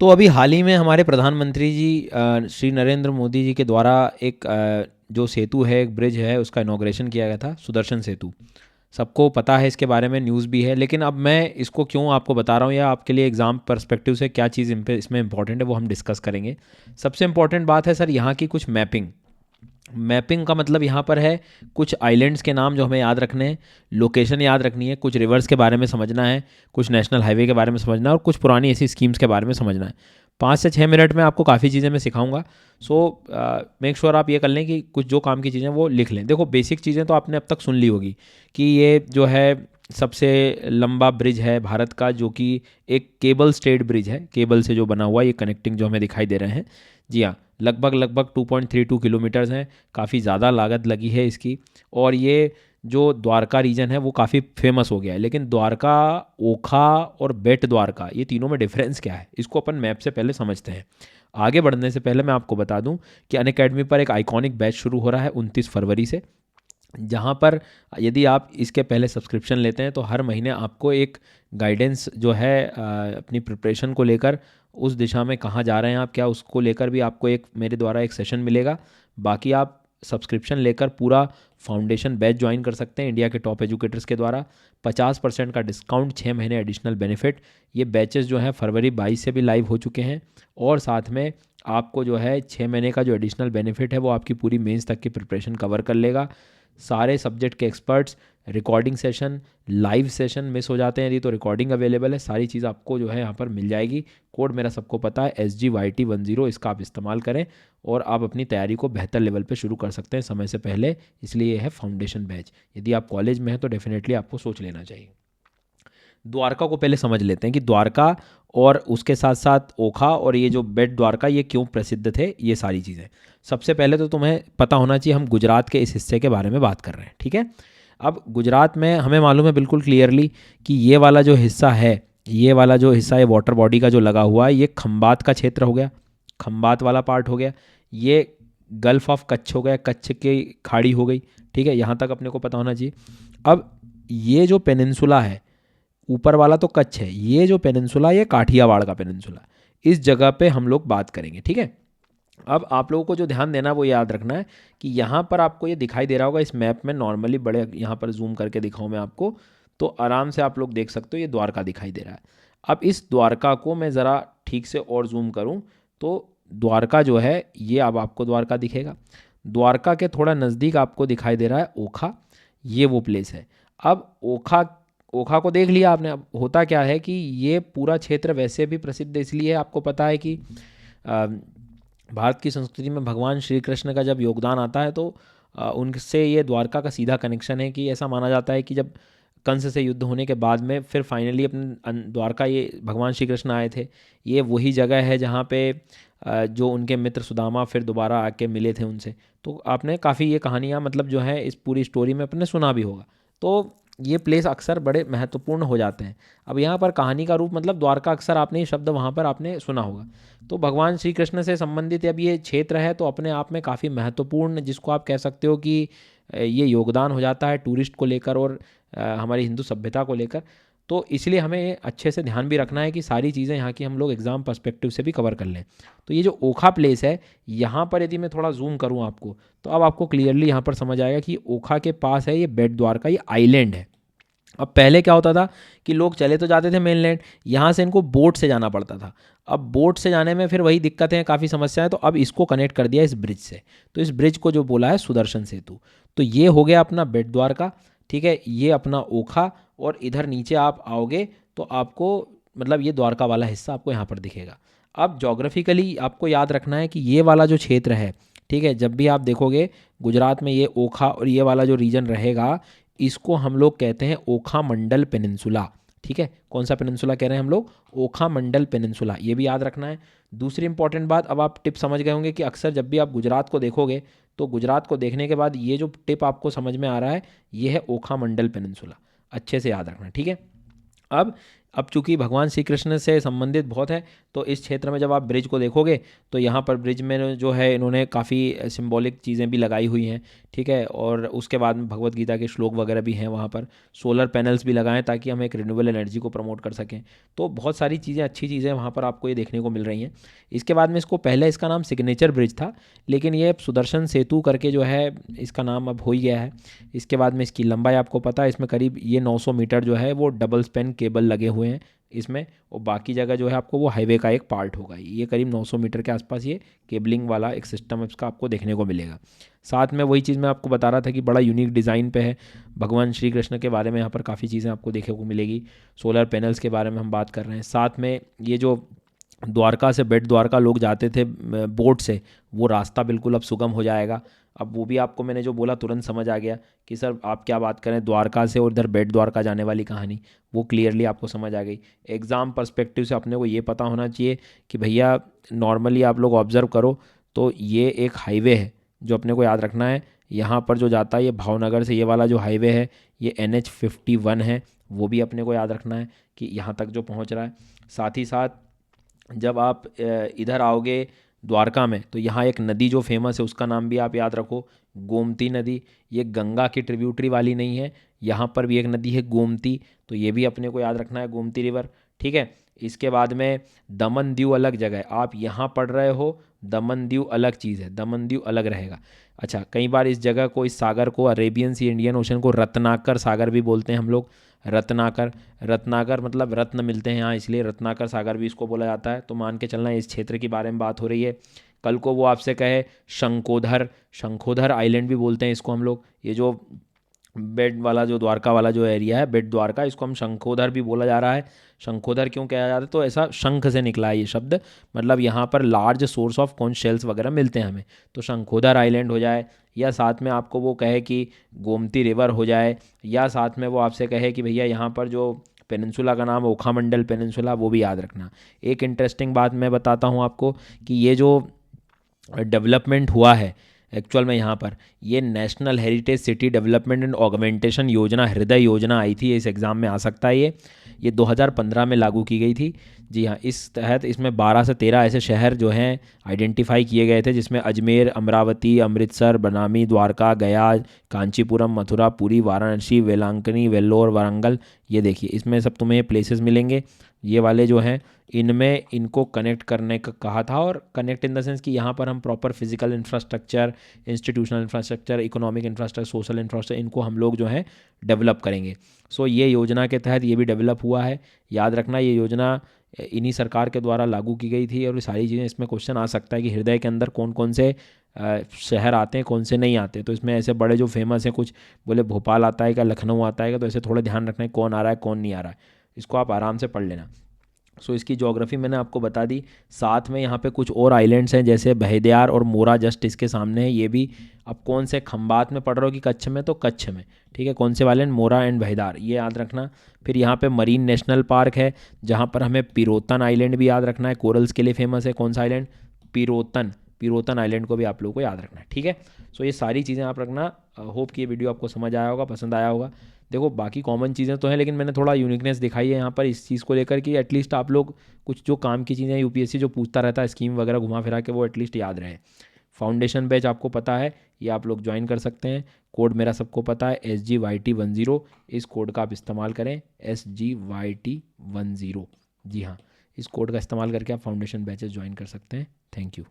तो अभी हाल ही में हमारे प्रधानमंत्री जी श्री नरेंद्र मोदी जी के द्वारा एक जो सेतु है, एक ब्रिज है, उसका इनॉग्रेशन किया गया था, सुदर्शन सेतु। सबको पता है इसके बारे में, न्यूज़ भी है। लेकिन अब मैं इसको क्यों आपको बता रहा हूँ या आपके लिए एग्ज़ाम पर्सपेक्टिव से क्या चीज़ इसमें इंपॉर्टेंट है वो हम डिस्कस करेंगे। सबसे इंपॉर्टेंट बात है सर यहाँ की कुछ मैपिंग। मैपिंग का मतलब यहाँ पर है कुछ आइलैंड्स के नाम जो हमें याद रखने हैं, लोकेशन याद रखनी है, कुछ रिवर्स के बारे में समझना है, कुछ नेशनल हाईवे के बारे में समझना है और कुछ पुरानी ऐसी स्कीम्स के बारे में समझना है। 5 से 6 मिनट में आपको काफ़ी चीज़ें मैं सिखाऊंगा। सो मेक श्योर आप ये कर लें कि कुछ जो काम की चीज़ें वो लिख लें। देखो बेसिक चीज़ें तो आपने अब तक सुन ली होगी कि ये जो है सबसे लंबा ब्रिज है भारत का, जो कि एक केबल स्टेड ब्रिज है, केबल से जो बना हुआ ये कनेक्टिंग जो हमें दिखाई दे रहे हैं। जी हाँ, लगभग लगभग 2.32 किलोमीटर्स हैं। काफ़ी ज़्यादा लागत लगी है इसकी। और ये जो द्वारका रीजन है वो काफ़ी फेमस हो गया है। लेकिन द्वारका, ओखा और बेट द्वारका, ये तीनों में डिफरेंस क्या है, इसको अपन मैप से पहले समझते हैं। आगे बढ़ने से पहले मैं आपको बता दूं कि अनअकैडमी पर एक आइकॉनिक बैच शुरू हो रहा है 29 फरवरी से, जहाँ पर यदि आप इसके पहले सब्सक्रिप्शन लेते हैं तो हर महीने आपको एक गाइडेंस जो है अपनी प्रिपरेशन को लेकर, उस दिशा में कहाँ जा रहे हैं आप क्या, उसको लेकर भी आपको एक मेरे द्वारा एक सेशन मिलेगा। बाकी आप सब्सक्रिप्शन लेकर पूरा फाउंडेशन बैच ज्वाइन कर सकते हैं इंडिया के टॉप एजुकेटर्स के द्वारा। 50% का डिस्काउंट, 6 महीने एडिशनल बेनिफिट। ये बैचेस जो हैं फरवरी 22 से भी लाइव हो चुके हैं। और साथ में आपको जो है 6 महीने का जो एडिशनल बेनिफिट है वो आपकी पूरी मेंस तक की प्रिपरेशन कवर कर लेगा। सारे सब्जेक्ट के experts, recording session, live session miss हो जाते हैं यदि तो रिकॉर्डिंग अवेलेबल है। सारी चीज़ आपको जो है यहाँ पर मिल जाएगी। कोड मेरा सबको पता है, SGYT10, इसका आप इस्तेमाल करें और आप अपनी तैयारी को बेहतर लेवल पे शुरू कर सकते हैं समय से पहले। इसलिए ये है फाउंडेशन बैच। यदि आप कॉलेज में हैं तो डेफिनेटली आपको सोच लेना चाहिए। द्वारका को पहले समझ लेते हैं कि द्वारका और उसके साथ साथ ओखा और ये जो बेट द्वारका ये क्यों प्रसिद्ध थे, ये सारी चीज़ें। सबसे पहले तो तुम्हें पता होना चाहिए हम गुजरात के इस हिस्से के बारे में बात कर रहे हैं, ठीक है। अब गुजरात में हमें मालूम है बिल्कुल क्लियरली कि ये वाला जो हिस्सा है, ये वाला जो हिस्सा है वाटर बॉडी का जो लगा हुआ है, ये खंबात का क्षेत्र हो गया, खंबात वाला पार्ट हो गया। ये गल्फ ऑफ कच्छ हो गया, कच्छ की खाड़ी हो गई, ठीक है। यहाँ तक अपने को पता होना चाहिए। अब ये जो पेनिनसुला है, ऊपर वाला तो कच्छ है, ये जो पेनिनसुला, ये काठियावाड़ का पेनिनसुला, इस जगह पे हम लोग बात करेंगे, ठीक है। अब आप लोगों को जो ध्यान देना है वो याद रखना है कि यहाँ पर आपको ये दिखाई दे रहा होगा इस मैप में, नॉर्मली बड़े यहाँ पर जूम करके दिखाऊँ मैं आपको तो आराम से आप लोग देख सकते हो ये द्वारका दिखाई दे रहा है। अब इस द्वारका को मैं ज़रा ठीक से और जूम करूँ तो द्वारका जो है ये अब आपको द्वारका दिखेगा। द्वारका के थोड़ा नज़दीक आपको दिखाई दे रहा है ओखा, ये वो प्लेस है। अब ओखा, ओखा को देख लिया आपने। अब होता क्या है कि ये पूरा क्षेत्र वैसे भी प्रसिद्ध इसलिए है, आपको पता है कि अ, भारत की संस्कृति में भगवान श्री कृष्ण का जब योगदान आता है तो उनसे ये द्वारका का सीधा कनेक्शन है। कि ऐसा माना जाता है कि जब कंस से युद्ध होने के बाद में फिर फाइनली अपने द्वारका ये भगवान श्री कृष्ण आए थे। ये वही जगह है जहाँ पे जो उनके मित्र सुदामा फिर दोबारा आके मिले थे उनसे। तो आपने काफ़ी ये कहानियाँ मतलब जो है इस पूरी स्टोरी में अपने सुना भी होगा। तो ये प्लेस अक्सर बड़े महत्वपूर्ण हो जाते हैं। अब यहाँ पर कहानी का रूप मतलब द्वारका, अक्सर आपने ये शब्द वहाँ पर आपने सुना होगा। तो भगवान श्री कृष्ण से संबंधित अब ये क्षेत्र है तो अपने आप में काफ़ी महत्वपूर्ण, जिसको आप कह सकते हो कि ये योगदान हो जाता है टूरिस्ट को लेकर और हमारी हिंदू सभ्यता को लेकर। तो इसलिए हमें अच्छे से ध्यान भी रखना है कि सारी चीज़ें यहाँ की हम लोग एग्ज़ाम पर्सपेक्टिव से भी कवर कर लें। तो ये जो ओखा प्लेस है, यहाँ पर यदि मैं थोड़ा जूम करूँ आपको तो अब आपको क्लियरली यहाँ पर समझ आएगा कि ओखा के पास है ये बेट द्वारका, ये आइलैंड है। अब पहले क्या होता था कि लोग चले तो जाते थे मेनलैंड, यहाँ से इनको बोट से जाना पड़ता था। अब बोट से जाने में फिर वही दिक्कतें, काफ़ी समस्याएं, तो अब इसको कनेक्ट कर दिया इस ब्रिज से। तो इस ब्रिज को जो बोला है सुदर्शन सेतु। तो ये हो गया अपना बेट द्वारका, ठीक है। ये अपना ओखा, और इधर नीचे आप आओगे तो आपको मतलब ये द्वारका वाला हिस्सा आपको यहाँ पर दिखेगा। अब जोग्राफिकली आपको याद रखना है कि ये वाला जो क्षेत्र है, ठीक है, जब भी आप देखोगे गुजरात में ये ओखा और ये वाला जो रीजन रहेगा, इसको हम लोग कहते हैं ओखा मंडल पेनिनसुला, ठीक है। कौन सा पेनिनसुला कह रहे हैं हम लोग? ओखा मंडल पेनिनसुला, ये भी याद रखना है। दूसरी इंपॉर्टेंट बात, अब आप टिप समझ गए होंगे कि अक्सर जब भी आप गुजरात को देखोगे तो गुजरात को देखने के बाद ये जो टिप आपको समझ में आ रहा है, ये है ओखा मंडल पेनिनसुला। अच्छे से याद रखना, ठीक है। अब अब चूंकि भगवान श्री कृष्ण से संबंधित बहुत है, तो इस क्षेत्र में जब आप ब्रिज को देखोगे तो यहाँ पर ब्रिज में जो है इन्होंने काफ़ी सिंबॉलिक चीज़ें भी लगाई हुई हैं, ठीक है। और उसके बाद में भगवत गीता के श्लोक वगैरह भी हैं वहाँ पर, सोलर पैनल्स भी लगाएं ताकि हम एक रिन्यूएबल एनर्जी को प्रमोट कर सकें। तो बहुत सारी चीज़ें, अच्छी चीज़ें वहाँ पर आपको ये देखने को मिल रही हैं। इसके बाद में इसको पहले इसका नाम सिग्नेचर ब्रिज था, लेकिन ये सुदर्शन सेतु करके जो है इसका नाम अब हो ही गया है। इसके बाद में इसकी लंबाई आपको पता है, इसमें करीब ये 900 मीटर जो है वो डबल स्पैन केबल लगे हुए हैं इसमें, और बाकी जगह जो है आपको वो हाईवे का एक पार्ट होगा। ये करीब 900 मीटर के आसपास ये केबलिंग वाला एक सिस्टम इसका आपको देखने को मिलेगा। साथ में वही चीज़ मैं आपको बता रहा था कि बड़ा यूनिक डिज़ाइन पे है। भगवान श्री कृष्ण के बारे में यहाँ पर काफ़ी चीज़ें आपको देखने को मिलेगी। सोलर पैनल्स के बारे में हम बात कर रहे हैं। साथ में ये जो द्वारका से बेट द्वारका लोग जाते थे बोट से, वो रास्ता बिल्कुल अब सुगम हो जाएगा। अब वो भी आपको मैंने जो बोला तुरंत समझ आ गया कि सर आप क्या बात करें, द्वारका से और इधर बेट द्वारका जाने वाली कहानी वो क्लियरली आपको समझ आ गई। एग्ज़ाम पर्सपेक्टिव से अपने को ये पता होना चाहिए कि भैया नॉर्मली आप लोग ऑब्ज़र्व करो तो ये एक हाईवे है जो अपने को याद रखना है। यहाँ पर जो जाता है ये भावनगर से, ये वाला जो हाईवे है ये NH51 है, वो भी अपने को याद रखना है कि यहाँ तक जो पहुँच रहा है। साथ ही साथ जब आप इधर आओगे द्वारका में तो यहाँ एक नदी जो फेमस है उसका नाम भी आप याद रखो, गोमती नदी। ये गंगा की ट्रिब्यूटरी वाली नहीं है, यहाँ पर भी एक नदी है गोमती, तो ये भी अपने को याद रखना है, गोमती रिवर, ठीक है। इसके बाद में दमन दीव अलग जगह है, आप यहाँ पढ़ रहे हो दमन दीव अलग चीज़ है, दमन दीव अलग रहेगा। अच्छा, कई बार इस जगह को, इस सागर को, अरेबियन सी इंडियन ओशन को रत्नाकर सागर भी बोलते हैं हम लोग। रत्नाकर, रत्नाकर मतलब रत्न मिलते हैं यहाँ, इसलिए रत्नाकर सागर भी इसको बोला जाता है। तो मान के चलना इस क्षेत्र के बारे में बात हो रही है। कल को वो आपसे कहे शंकोधर, शंखोधर आइलैंड भी बोलते हैं इसको हम लोग। ये जो बेट वाला जो द्वारका वाला जो एरिया है बेट द्वारका, इसको हम शंखोधर भी बोला जा रहा है। शंखोधर क्यों कहा जाता है, तो ऐसा शंख से निकला है ये शब्द, मतलब यहाँ पर large source of conch shells वगैरह मिलते हैं हमें। तो शंखोधर आइलैंड हो जाए, या साथ में आपको वो कहे कि गोमती रिवर हो जाए, या साथ में वो आपसे कहे कि भैया यहाँ पर जो पेनिनसुला का नाम ओखामंडल पेनिनसुला, वो भी याद रखना। एक इंटरेस्टिंग बात मैं बताता हूँ आपको कि ये जो डेवलपमेंट हुआ है एक्चुअल में यहाँ पर, ये national heritage city development and augmentation योजना, हृदय योजना आई थी, इस एग्ज़ाम में आ सकता है ये 2015 में लागू की गई थी। जी हाँ, इस तहत इसमें 12 से 13 ऐसे शहर जो हैं आइडेंटिफाई किए गए थे, जिसमें अजमेर, अमरावती, अमृतसर, बनामी, द्वारका, गया, कांचीपुरम, मथुरा, पुरी, वाराणसी, वेलांकनी, वेल्लोर, वारंगल। ये देखिए इसमें सब तुम्हें प्लेसेस मिलेंगे, ये वाले जो हैं इनमें इनको कनेक्ट करने का कहा था। और कनेक्ट इन द सेंस कि यहाँ पर हम proper physical infrastructure, institutional infrastructure, economic infrastructure, social infrastructure, इनको हम लोग जो है डेवलप करेंगे। सो ये योजना के तहत ये भी डेवलप हुआ है। याद रखना ये योजना इन्हीं सरकार के द्वारा लागू की गई थी। और ये सारी चीज़ें, इसमें क्वेश्चन आ सकता है कि हृदय के अंदर कौन कौन से शहर आते हैं, कौन से नहीं आते। तो इसमें ऐसे बड़े जो फेमस हैं, कुछ बोले भोपाल आता है क्या, लखनऊ आता है क्या, तो ऐसे थोड़ा ध्यान रखना है कौन आ रहा है कौन नहीं आ रहा है, इसको आप आराम से पढ़ लेना। सो इसकी ज्योग्राफी मैंने आपको बता दी। साथ में यहाँ पे कुछ और आइलैंड्स हैं जैसे बहेद्यार और मोरा जस्ट इसके सामने है। ये भी अब कौन से खंबात में पढ़ रहे हो कि कच्छ में, तो कच्छ में, ठीक है। कौन से वाले, मोरा एंड बहेद्यार, ये याद रखना। फिर यहाँ पे मरीन नेशनल पार्क है जहाँ पर हमें पिरोतन आइलैंड भी याद रखना है, कोरल्स के लिए फेमस है। कौन सा आइलैंड, पिरोतन, पिरोतन आइलैंड को भी आप लोगों को याद रखना है, ठीक है। सो ये सारी चीज़ें आप रखना। होप कि ये वीडियो आपको समझ आया होगा, पसंद आया होगा। देखो बाकी कॉमन चीज़ें तो हैं, लेकिन मैंने थोड़ा यूनिकनेस दिखाई है यहाँ पर इस चीज़ को लेकर कि एटलीस्ट आप लोग कुछ जो काम की चीज़ें यूपीएससी जो पूछता रहता है स्कीम वगैरह घुमा फिरा के, वो एटलीस्ट याद रहे। फाउंडेशन बैच आपको पता है, ये आप लोग ज्वाइन कर सकते हैं। कोड मेरा सबको पता है SGYT10, इस कोड का आप इस्तेमाल करें, SGYT10। जी हाँ, इस कोड का इस्तेमाल करके आप फाउंडेशन बैचेस ज्वाइन कर सकते हैं। Thank you.